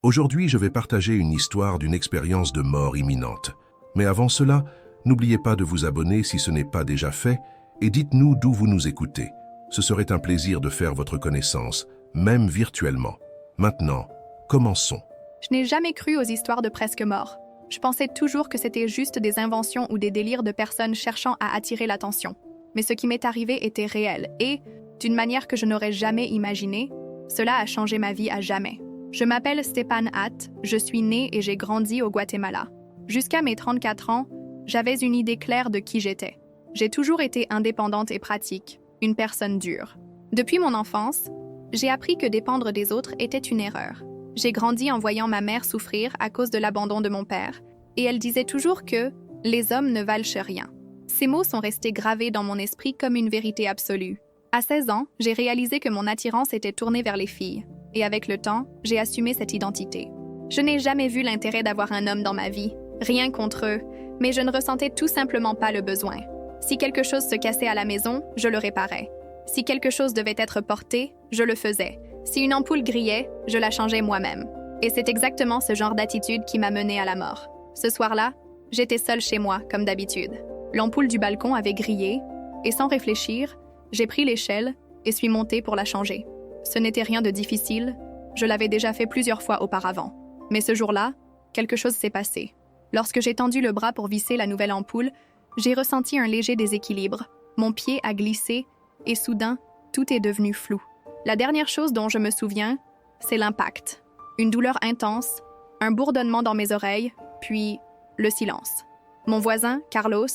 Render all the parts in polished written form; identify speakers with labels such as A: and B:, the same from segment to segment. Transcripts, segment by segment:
A: Aujourd'hui, je vais partager une histoire d'une expérience de mort imminente. Mais avant cela, n'oubliez pas de vous abonner si ce n'est pas déjà fait et dites-nous d'où vous nous écoutez. Ce serait un plaisir de faire votre connaissance, même virtuellement. Maintenant, commençons.
B: Je n'ai jamais cru aux histoires de presque morts. Je pensais toujours que c'était juste des inventions ou des délires de personnes cherchant à attirer l'attention. Mais ce qui m'est arrivé était réel et, d'une manière que je n'aurais jamais imaginée, cela a changé ma vie à jamais. Je m'appelle Stéphane Hatt, je suis née et j'ai grandi au Guatemala. Jusqu'à mes 34 ans, j'avais une idée claire de qui j'étais. J'ai toujours été indépendante et pratique, une personne dure. Depuis mon enfance, j'ai appris que dépendre des autres était une erreur. J'ai grandi en voyant ma mère souffrir à cause de l'abandon de mon père, et elle disait toujours que « les hommes ne valent rien ». Ces mots sont restés gravés dans mon esprit comme une vérité absolue. À 16 ans, j'ai réalisé que mon attirance était tournée vers les filles, et avec le temps, j'ai assumé cette identité. Je n'ai jamais vu l'intérêt d'avoir un homme dans ma vie, rien contre eux, mais je ne ressentais tout simplement pas le besoin. Si quelque chose se cassait à la maison, je le réparais. Si quelque chose devait être porté, je le faisais. Si une ampoule grillait, je la changeais moi-même. Et c'est exactement ce genre d'attitude qui m'a menée à la mort. Ce soir-là, j'étais seule chez moi, comme d'habitude. L'ampoule du balcon avait grillé, et sans réfléchir, j'ai pris l'échelle et suis montée pour la changer. Ce n'était rien de difficile, je l'avais déjà fait plusieurs fois auparavant. Mais ce jour-là, quelque chose s'est passé. Lorsque j'ai tendu le bras pour visser la nouvelle ampoule, j'ai ressenti un léger déséquilibre. Mon pied a glissé, et soudain, tout est devenu flou. La dernière chose dont je me souviens, c'est l'impact. Une douleur intense, un bourdonnement dans mes oreilles, puis le silence. Mon voisin, Carlos,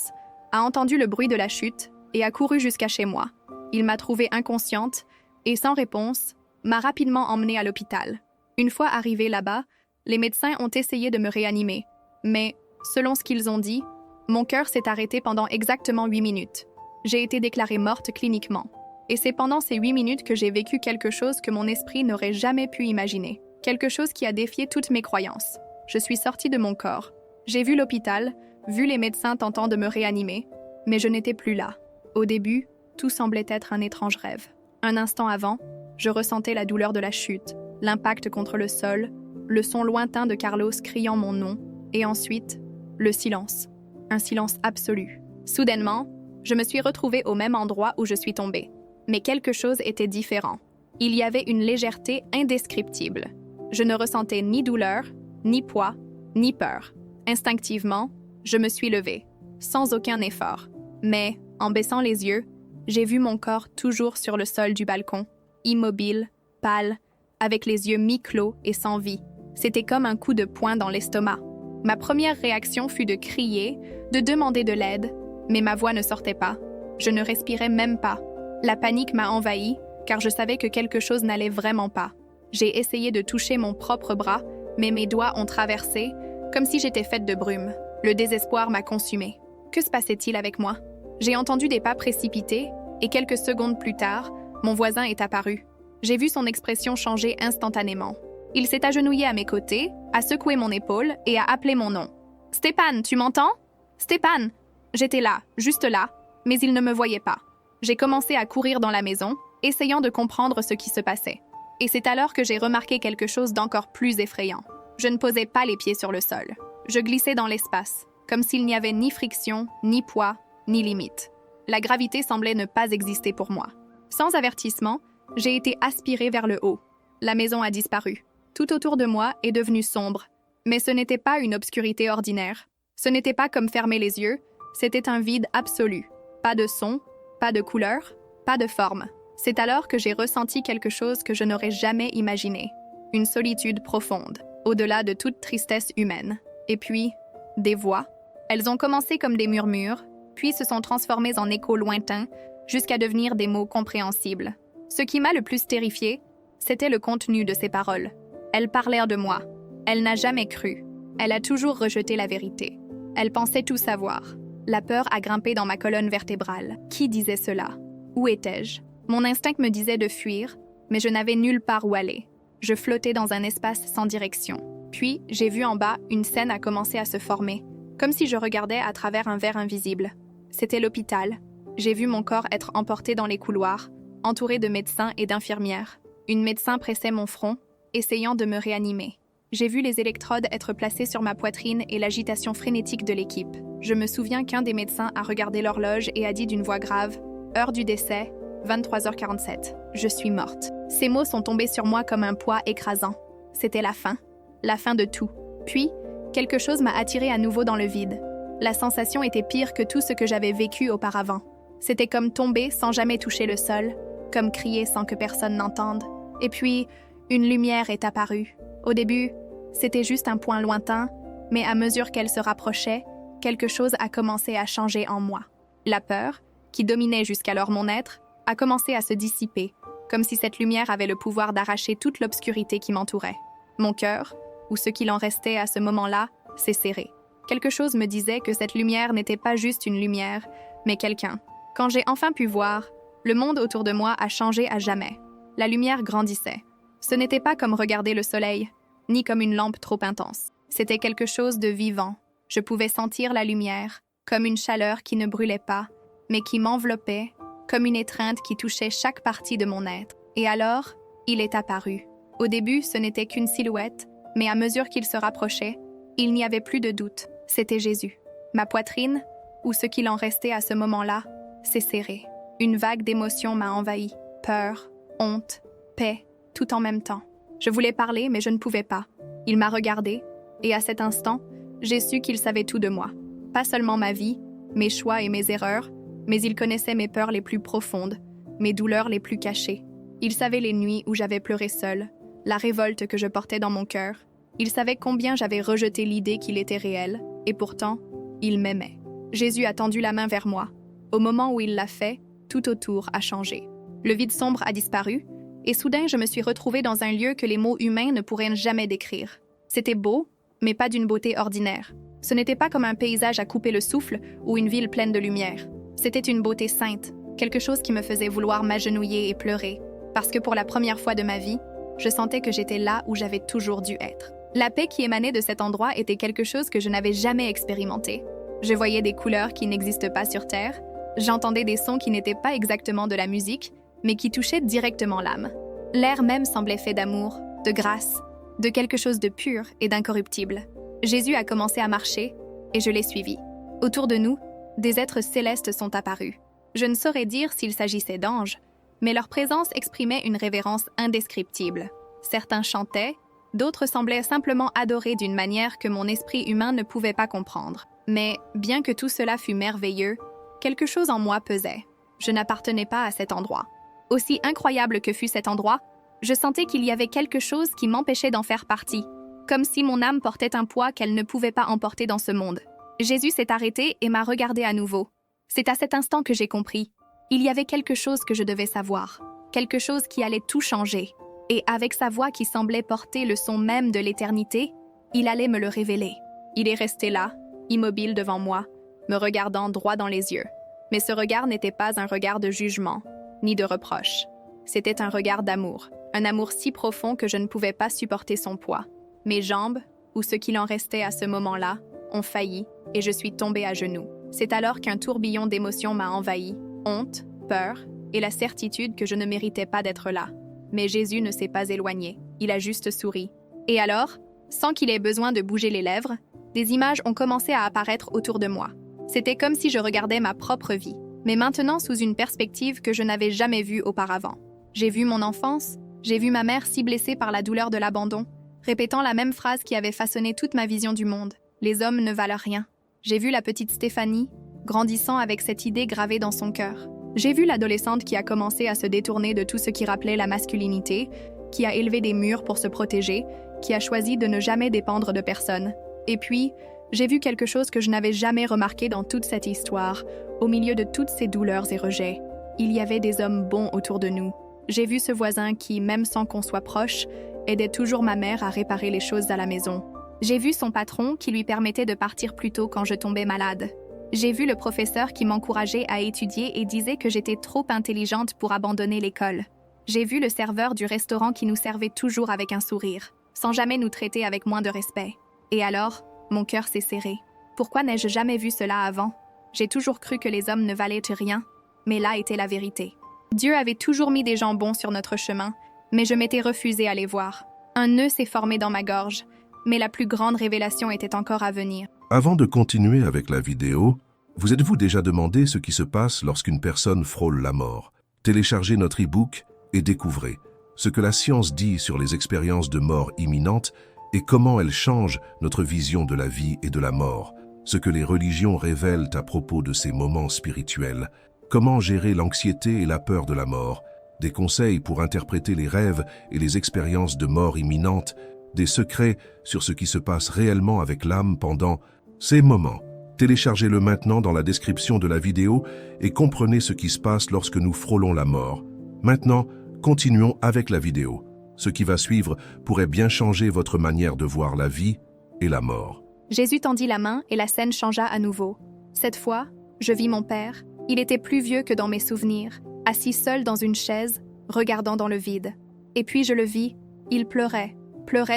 B: a entendu le bruit de la chute et a couru jusqu'à chez moi. Il m'a trouvée inconsciente et, sans réponse, m'a rapidement emmenée à l'hôpital. Une fois arrivée là-bas, les médecins ont essayé de me réanimer, mais, selon ce qu'ils ont dit, mon cœur s'est arrêté pendant exactement 8 minutes. J'ai été déclarée morte cliniquement. Et c'est pendant ces 8 minutes que j'ai vécu quelque chose que mon esprit n'aurait jamais pu imaginer. Quelque chose qui a défié toutes mes croyances. Je suis sortie de mon corps. J'ai vu l'hôpital, vu les médecins tentant de me réanimer, mais je n'étais plus là. Au début, tout semblait être un étrange rêve. Un instant avant, je ressentais la douleur de la chute, l'impact contre le sol, le son lointain de Carlos criant mon nom, et ensuite, le silence. Un silence absolu. Soudainement, je me suis retrouvée au même endroit où je suis tombée. Mais quelque chose était différent. Il y avait une légèreté indescriptible. Je ne ressentais ni douleur, ni poids, ni peur. Instinctivement, je me suis levée, sans aucun effort. Mais, en baissant les yeux, j'ai vu mon corps toujours sur le sol du balcon, immobile, pâle, avec les yeux mi-clos et sans vie. C'était comme un coup de poing dans l'estomac. Ma première réaction fut de crier, de demander de l'aide, mais ma voix ne sortait pas. Je ne respirais même pas. La panique m'a envahie, car je savais que quelque chose n'allait vraiment pas. J'ai essayé de toucher mon propre bras, mais mes doigts ont traversé, comme si j'étais faite de brume. Le désespoir m'a consumée. Que se passait-il avec moi? J'ai entendu des pas précipités, et quelques secondes plus tard, mon voisin est apparu. J'ai vu son expression changer instantanément. Il s'est agenouillé à mes côtés, a secoué mon épaule et a appelé mon nom. « Stéphane, tu m'entends? Stéphane !» J'étais là, juste là, mais il ne me voyait pas. J'ai commencé à courir dans la maison, essayant de comprendre ce qui se passait. Et c'est alors que j'ai remarqué quelque chose d'encore plus effrayant. Je ne posais pas les pieds sur le sol. Je glissais dans l'espace, comme s'il n'y avait ni friction, ni poids, ni limite. La gravité semblait ne pas exister pour moi. Sans avertissement, j'ai été aspirée vers le haut. La maison a disparu. Tout autour de moi est devenu sombre. Mais ce n'était pas une obscurité ordinaire. Ce n'était pas comme fermer les yeux, c'était un vide absolu. Pas de son, pas de couleur, pas de forme. C'est alors que j'ai ressenti quelque chose que je n'aurais jamais imaginé. Une solitude profonde, au-delà de toute tristesse humaine. Et puis, des voix. Elles ont commencé comme des murmures, puis se sont transformées en échos lointains, jusqu'à devenir des mots compréhensibles. Ce qui m'a le plus terrifiée, c'était le contenu de ces paroles. Elles parlèrent de moi. Elle n'a jamais cru. Elle a toujours rejeté la vérité. Elle pensait tout savoir. La peur a grimpé dans ma colonne vertébrale. Qui disait cela? Où étais-je? Mon instinct me disait de fuir, mais je n'avais nulle part où aller. Je flottais dans un espace sans direction. Puis, j'ai vu en bas, une scène a commencé à se former, comme si je regardais à travers un verre invisible. C'était l'hôpital. J'ai vu mon corps être emporté dans les couloirs, entouré de médecins et d'infirmières. Une médecin pressait mon front, essayant de me réanimer. J'ai vu les électrodes être placées sur ma poitrine et l'agitation frénétique de l'équipe. Je me souviens qu'un des médecins a regardé l'horloge et a dit d'une voix grave « Heure du décès, 23h47. Je suis morte. » Ces mots sont tombés sur moi comme un poids écrasant. C'était la fin de tout. Puis, quelque chose m'a attirée à nouveau dans le vide. La sensation était pire que tout ce que j'avais vécu auparavant. C'était comme tomber sans jamais toucher le sol, comme crier sans que personne n'entende. Et puis, une lumière est apparue. Au début, c'était juste un point lointain, mais à mesure qu'elle se rapprochait, quelque chose a commencé à changer en moi. La peur, qui dominait jusqu'alors mon être, a commencé à se dissiper, comme si cette lumière avait le pouvoir d'arracher toute l'obscurité qui m'entourait. Mon cœur, ou ce qu'il en restait à ce moment-là, s'est serré. Quelque chose me disait que cette lumière n'était pas juste une lumière, mais quelqu'un. Quand j'ai enfin pu voir, le monde autour de moi a changé à jamais. La lumière grandissait. Ce n'était pas comme regarder le soleil, ni comme une lampe trop intense. C'était quelque chose de vivant. Je pouvais sentir la lumière, comme une chaleur qui ne brûlait pas, mais qui m'enveloppait, comme une étreinte qui touchait chaque partie de mon être. Et alors, il est apparu. Au début, ce n'était qu'une silhouette, mais à mesure qu'il se rapprochait, il n'y avait plus de doute. C'était Jésus. Ma poitrine, ou ce qu'il en restait à ce moment-là, s'est serrée. Une vague d'émotions m'a envahi. Peur, honte, paix, tout en même temps. Je voulais parler, mais je ne pouvais pas. Il m'a regardée, et à cet instant, j'ai su qu'il savait tout de moi. Pas seulement ma vie, mes choix et mes erreurs, mais il connaissait mes peurs les plus profondes, mes douleurs les plus cachées. Il savait les nuits où j'avais pleuré seule, la révolte que je portais dans mon cœur. Il savait combien j'avais rejeté l'idée qu'il était réel, et pourtant, il m'aimait. Jésus a tendu la main vers moi. Au moment où il l'a fait, tout autour a changé. Le vide sombre a disparu, et soudain je me suis retrouvée dans un lieu que les mots humains ne pourraient jamais décrire. C'était beau, mais pas d'une beauté ordinaire. Ce n'était pas comme un paysage à couper le souffle ou une ville pleine de lumière. C'était une beauté sainte, quelque chose qui me faisait vouloir m'agenouiller et pleurer, parce que pour la première fois de ma vie, je sentais que j'étais là où j'avais toujours dû être. La paix qui émanait de cet endroit était quelque chose que je n'avais jamais expérimenté. Je voyais des couleurs qui n'existent pas sur Terre, j'entendais des sons qui n'étaient pas exactement de la musique, mais qui touchaient directement l'âme. L'air même semblait fait d'amour, de grâce, de quelque chose de pur et d'incorruptible. Jésus a commencé à marcher, et je l'ai suivi. Autour de nous, des êtres célestes sont apparus. Je ne saurais dire s'il s'agissait d'anges, mais leur présence exprimait une révérence indescriptible. Certains chantaient, d'autres semblaient simplement adorer d'une manière que mon esprit humain ne pouvait pas comprendre. Mais, bien que tout cela fût merveilleux, quelque chose en moi pesait. Je n'appartenais pas à cet endroit. Aussi incroyable que fût cet endroit, je sentais qu'il y avait quelque chose qui m'empêchait d'en faire partie, comme si mon âme portait un poids qu'elle ne pouvait pas emporter dans ce monde. Jésus s'est arrêté et m'a regardé à nouveau. C'est à cet instant que j'ai compris. Il y avait quelque chose que je devais savoir, quelque chose qui allait tout changer. Et avec sa voix qui semblait porter le son même de l'éternité, il allait me le révéler. Il est resté là, immobile devant moi, me regardant droit dans les yeux. Mais ce regard n'était pas un regard de jugement, ni de reproche. C'était un regard d'amour, un amour si profond que je ne pouvais pas supporter son poids. Mes jambes, ou ce qu'il en restait à ce moment-là, ont failli, et je suis tombée à genoux. C'est alors qu'un tourbillon d'émotions m'a envahi, honte, peur, et la certitude que je ne méritais pas d'être là. Mais Jésus ne s'est pas éloigné, il a juste souri. Et alors, sans qu'il ait besoin de bouger les lèvres, des images ont commencé à apparaître autour de moi. C'était comme si je regardais ma propre vie, mais maintenant sous une perspective que je n'avais jamais vue auparavant. J'ai vu mon enfance, j'ai vu ma mère si blessée par la douleur de l'abandon, répétant la même phrase qui avait façonné toute ma vision du monde. Les hommes ne valent rien. J'ai vu la petite Stéphanie, grandissant avec cette idée gravée dans son cœur. J'ai vu l'adolescente qui a commencé à se détourner de tout ce qui rappelait la masculinité, qui a élevé des murs pour se protéger, qui a choisi de ne jamais dépendre de personne. Et puis, j'ai vu quelque chose que je n'avais jamais remarqué dans toute cette histoire, au milieu de toutes ces douleurs et rejets. Il y avait des hommes bons autour de nous. J'ai vu ce voisin qui, même sans qu'on soit proche, aidait toujours ma mère à réparer les choses à la maison. J'ai vu son patron qui lui permettait de partir plus tôt quand je tombais malade. J'ai vu le professeur qui m'encourageait à étudier et disait que j'étais trop intelligente pour abandonner l'école. J'ai vu le serveur du restaurant qui nous servait toujours avec un sourire, sans jamais nous traiter avec moins de respect. Et alors, mon cœur s'est serré. Pourquoi n'ai-je jamais vu cela avant? J'ai toujours cru que les hommes ne valaient rien, mais là était la vérité. Dieu avait toujours mis des gens bons sur notre chemin, mais je m'étais refusée à les voir. Un nœud s'est formé dans ma gorge, Mais la plus grande révélation était encore à venir.
A: Avant de continuer avec la vidéo, vous êtes-vous déjà demandé ce qui se passe lorsqu'une personne frôle la mort? Téléchargez notre e-book et découvrez ce que la science dit sur les expériences de mort imminente et comment elles changent notre vision de la vie et de la mort, ce que les religions révèlent à propos de ces moments spirituels, comment gérer l'anxiété et la peur de la mort, des conseils pour interpréter les rêves et les expériences de mort imminente, des secrets sur ce qui se passe réellement avec l'âme pendant ces moments. Téléchargez-le maintenant dans la description de la vidéo et comprenez ce qui se passe lorsque nous frôlons la mort. Maintenant, continuons avec la vidéo. Ce qui va suivre pourrait bien changer votre manière de voir la vie et la mort.
B: Jésus tendit la main et la scène changea à nouveau. Cette fois, je vis mon père. Il était plus vieux que dans mes souvenirs, assis seul dans une chaise, regardant dans le vide. Et puis je le vis, il pleurait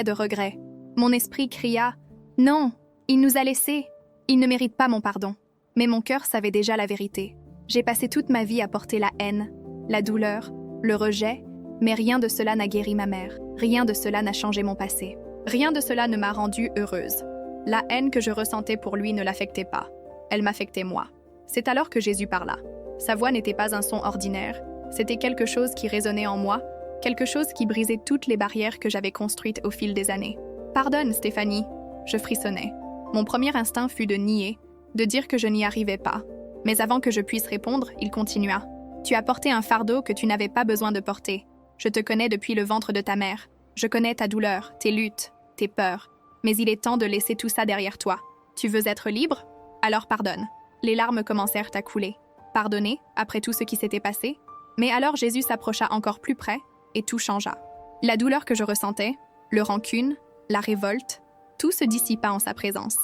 B: de regret. Mon esprit cria « Non, il nous a laissés. Il ne mérite pas mon pardon. » Mais mon cœur savait déjà la vérité. J'ai passé toute ma vie à porter la haine, la douleur, le rejet, mais rien de cela n'a guéri ma mère. Rien de cela n'a changé mon passé. Rien de cela ne m'a rendue heureuse. La haine que je ressentais pour lui ne l'affectait pas. Elle m'affectait moi. C'est alors que Jésus parla. Sa voix n'était pas un son ordinaire. C'était quelque chose qui résonnait en moi, quelque chose qui brisait toutes les barrières que j'avais construites au fil des années. « Pardonne, Stéphanie !» Je frissonnais. Mon premier instinct fut de nier, de dire que je n'y arrivais pas. Mais avant que je puisse répondre, il continua. « Tu as porté un fardeau que tu n'avais pas besoin de porter. Je te connais depuis le ventre de ta mère. Je connais ta douleur, tes luttes, tes peurs. Mais il est temps de laisser tout ça derrière toi. Tu veux être libre? Alors pardonne. » Les larmes commencèrent à couler. Pardonner, après tout ce qui s'était passé? Mais alors Jésus s'approcha encore plus près et tout changea. La douleur que je ressentais, le rancune, la révolte, tout se dissipa en sa présence.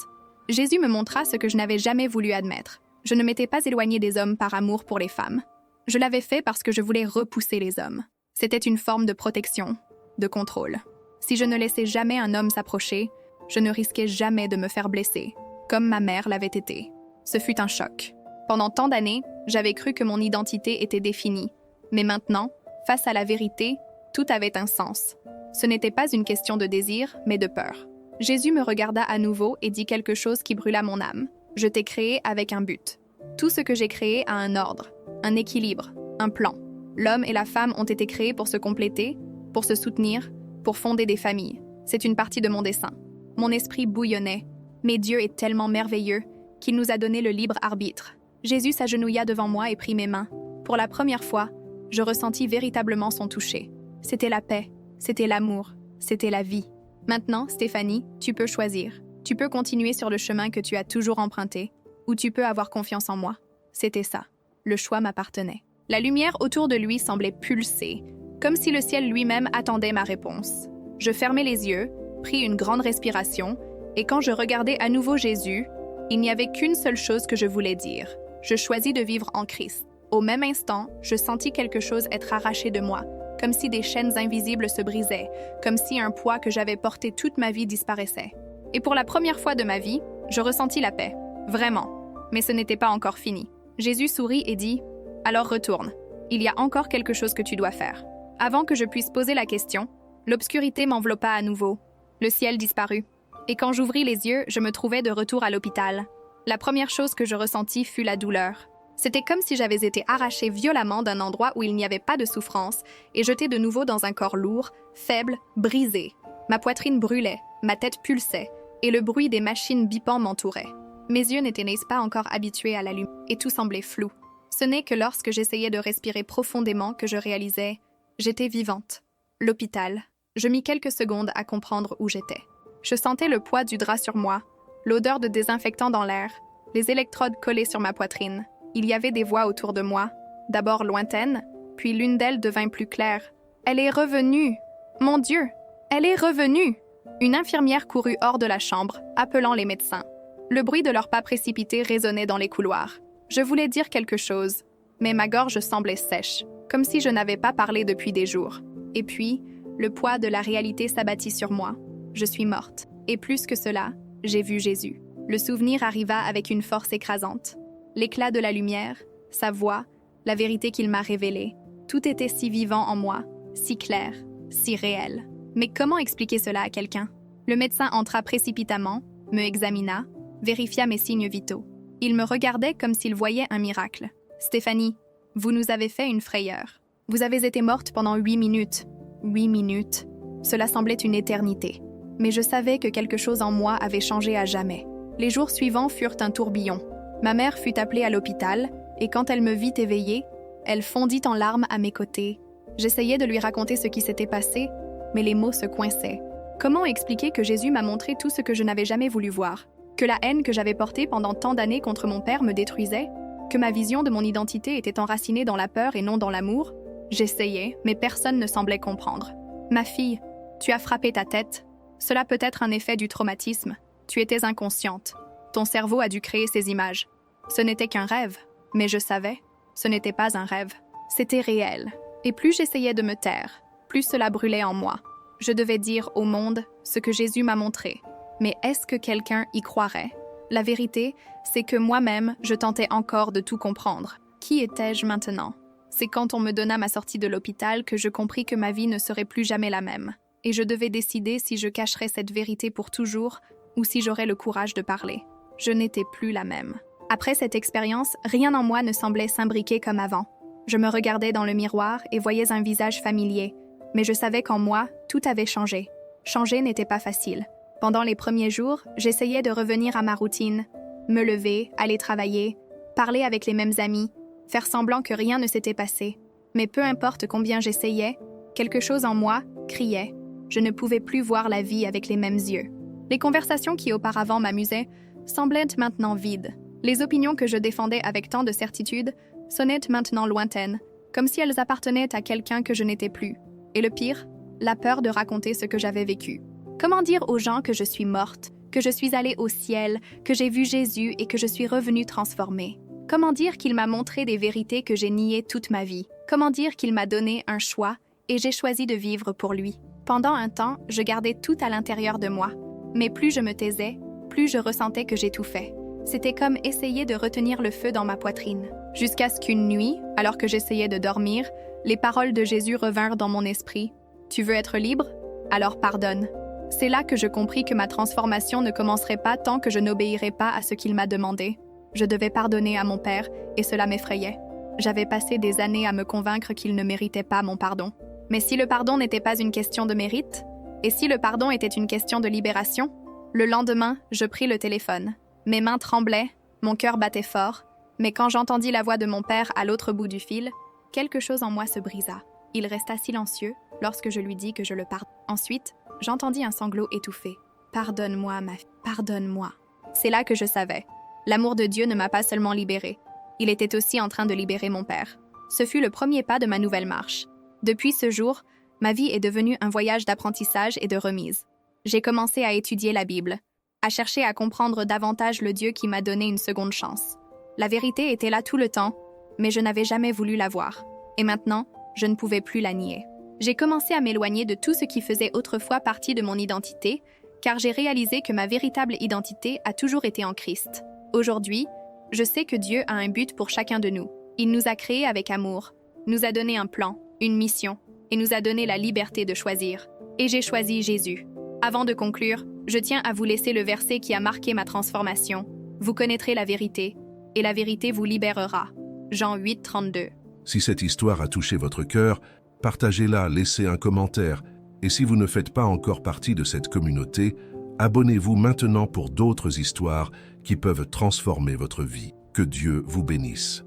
B: Jésus me montra ce que je n'avais jamais voulu admettre. Je ne m'étais pas éloignée des hommes par amour pour les femmes. Je l'avais fait parce que je voulais repousser les hommes. C'était une forme de protection, de contrôle. Si je ne laissais jamais un homme s'approcher, je ne risquais jamais de me faire blesser, comme ma mère l'avait été. Ce fut un choc. Pendant tant d'années, j'avais cru que mon identité était définie. Mais maintenant, face à la vérité, tout avait un sens. Ce n'était pas une question de désir, mais de peur. Jésus me regarda à nouveau et dit quelque chose qui brûla mon âme. Je t'ai créé avec un but. Tout ce que j'ai créé a un ordre, un équilibre, un plan. L'homme et la femme ont été créés pour se compléter, pour se soutenir, pour fonder des familles. C'est une partie de mon dessein. Mon esprit bouillonnait. Mais Dieu est tellement merveilleux qu'il nous a donné le libre arbitre. Jésus s'agenouilla devant moi et prit mes mains. Pour la première fois, je ressentis véritablement son toucher. C'était la paix, c'était l'amour, c'était la vie. Maintenant, Stéphanie, tu peux choisir. Tu peux continuer sur le chemin que tu as toujours emprunté, ou tu peux avoir confiance en moi. C'était ça. Le choix m'appartenait. La lumière autour de lui semblait pulser, comme si le ciel lui-même attendait ma réponse. Je fermai les yeux, pris une grande respiration, et quand je regardais à nouveau Jésus, il n'y avait qu'une seule chose que je voulais dire. Je choisis de vivre en Christ. Au même instant, je sentis quelque chose être arraché de moi, comme si des chaînes invisibles se brisaient, comme si un poids que j'avais porté toute ma vie disparaissait. Et pour la première fois de ma vie, je ressentis la paix. Vraiment. Mais ce n'était pas encore fini. Jésus sourit et dit « Alors retourne. Il y a encore quelque chose que tu dois faire. » Avant que je puisse poser la question, l'obscurité m'enveloppa à nouveau. Le ciel disparut. Et quand j'ouvris les yeux, je me trouvais de retour à l'hôpital. La première chose que je ressentis fut la douleur. C'était comme si j'avais été arrachée violemment d'un endroit où il n'y avait pas de souffrance et jetée de nouveau dans un corps lourd, faible, brisé. Ma poitrine brûlait, ma tête pulsait, et le bruit des machines bipant m'entourait. Mes yeux n'étaient pas encore habitués à la lumière, et tout semblait flou. Ce n'est que lorsque j'essayais de respirer profondément que je réalisais « j'étais vivante ». L'hôpital. Je mis quelques secondes à comprendre où j'étais. Je sentais le poids du drap sur moi, l'odeur de désinfectant dans l'air, les électrodes collées sur ma poitrine. Il y avait des voix autour de moi, d'abord lointaines, puis l'une d'elles devint plus claire. « Elle est revenue! Mon Dieu! Elle est revenue !» Une infirmière courut hors de la chambre, appelant les médecins. Le bruit de leurs pas précipités résonnait dans les couloirs. Je voulais dire quelque chose, mais ma gorge semblait sèche, comme si je n'avais pas parlé depuis des jours. Et puis, le poids de la réalité s'abattit sur moi. Je suis morte. Et plus que cela, j'ai vu Jésus. Le souvenir arriva avec une force écrasante. L'éclat de la lumière, sa voix, la vérité qu'il m'a révélée, tout était si vivant en moi, si clair, si réel. Mais comment expliquer cela à quelqu'un? Le médecin entra précipitamment, me examina, vérifia mes signes vitaux. Il me regardait comme s'il voyait un miracle. « Stéphanie, vous nous avez fait une frayeur. Vous avez été morte pendant 8 minutes. 8 minutes. Cela semblait une éternité. Mais je savais que quelque chose en moi avait changé à jamais. Les jours suivants furent un tourbillon. Ma mère fut appelée à l'hôpital, et quand elle me vit éveillée, elle fondit en larmes à mes côtés. J'essayais de lui raconter ce qui s'était passé, mais les mots se coinçaient. Comment expliquer que Jésus m'a montré tout ce que je n'avais jamais voulu voir? Que la haine que j'avais portée pendant tant d'années contre mon père me détruisait? Que ma vision de mon identité était enracinée dans la peur et non dans l'amour? J'essayais, mais personne ne semblait comprendre. Ma fille, tu as frappé ta tête. Cela peut être un effet du traumatisme. Tu étais inconsciente. Ton cerveau a dû créer ces images. Ce n'était qu'un rêve, mais je savais, ce n'était pas un rêve. C'était réel. Et plus j'essayais de me taire, plus cela brûlait en moi. Je devais dire au monde ce que Jésus m'a montré. Mais est-ce que quelqu'un y croirait? La vérité, c'est que moi-même, je tentais encore de tout comprendre. Qui étais-je maintenant? C'est quand on me donna ma sortie de l'hôpital que je compris que ma vie ne serait plus jamais la même. Et je devais décider si je cacherais cette vérité pour toujours ou si j'aurais le courage de parler. Je n'étais plus la même. Après cette expérience, rien en moi ne semblait s'imbriquer comme avant. Je me regardais dans le miroir et voyais un visage familier, mais je savais qu'en moi, tout avait changé. Changer n'était pas facile. Pendant les premiers jours, j'essayais de revenir à ma routine, me lever, aller travailler, parler avec les mêmes amis, faire semblant que rien ne s'était passé. Mais peu importe combien j'essayais, quelque chose en moi criait. Je ne pouvais plus voir la vie avec les mêmes yeux. Les conversations qui auparavant m'amusaient semblaient maintenant vides. Les opinions que je défendais avec tant de certitude sonnaient maintenant lointaines, comme si elles appartenaient à quelqu'un que je n'étais plus. Et le pire, la peur de raconter ce que j'avais vécu. Comment dire aux gens que je suis morte, que je suis allée au ciel, que j'ai vu Jésus et que je suis revenue transformée? Comment dire qu'il m'a montré des vérités que j'ai niées toute ma vie? Comment dire qu'il m'a donné un choix et j'ai choisi de vivre pour lui? Pendant un temps, je gardais tout à l'intérieur de moi. Mais plus je me taisais, plus je ressentais que j'étouffais. C'était comme essayer de retenir le feu dans ma poitrine. Jusqu'à ce qu'une nuit, alors que j'essayais de dormir, les paroles de Jésus revinrent dans mon esprit. « Tu veux être libre? Alors pardonne. » C'est là que je compris que ma transformation ne commencerait pas tant que je n'obéirais pas à ce qu'il m'a demandé. Je devais pardonner à mon père, et cela m'effrayait. J'avais passé des années à me convaincre qu'il ne méritait pas mon pardon. Mais si le pardon n'était pas une question de mérite, et si le pardon était une question de libération, le lendemain, je pris le téléphone. Mes mains tremblaient, mon cœur battait fort, mais quand j'entendis la voix de mon père à l'autre bout du fil, quelque chose en moi se brisa. Il resta silencieux lorsque je lui dis que je le pardonne. Ensuite, j'entendis un sanglot étouffé. « Pardonne-moi, ma fille, pardonne-moi. » C'est là que je savais. L'amour de Dieu ne m'a pas seulement libérée. Il était aussi en train de libérer mon père. Ce fut le premier pas de ma nouvelle marche. Depuis ce jour, ma vie est devenue un voyage d'apprentissage et de remise. J'ai commencé à étudier la Bible, à chercher à comprendre davantage le Dieu qui m'a donné une seconde chance. La vérité était là tout le temps, mais je n'avais jamais voulu la voir. Et maintenant, je ne pouvais plus la nier. J'ai commencé à m'éloigner de tout ce qui faisait autrefois partie de mon identité, car j'ai réalisé que ma véritable identité a toujours été en Christ. Aujourd'hui, je sais que Dieu a un but pour chacun de nous. Il nous a créés avec amour, nous a donné un plan, une mission, et nous a donné la liberté de choisir. Et j'ai choisi Jésus. Avant de conclure, je tiens à vous laisser le verset qui a marqué ma transformation. Vous connaîtrez la vérité, et la vérité vous libérera. Jean 8, 32.
A: Si cette histoire a touché votre cœur, partagez-la, laissez un commentaire. Et si vous ne faites pas encore partie de cette communauté, abonnez-vous maintenant pour d'autres histoires qui peuvent transformer votre vie. Que Dieu vous bénisse.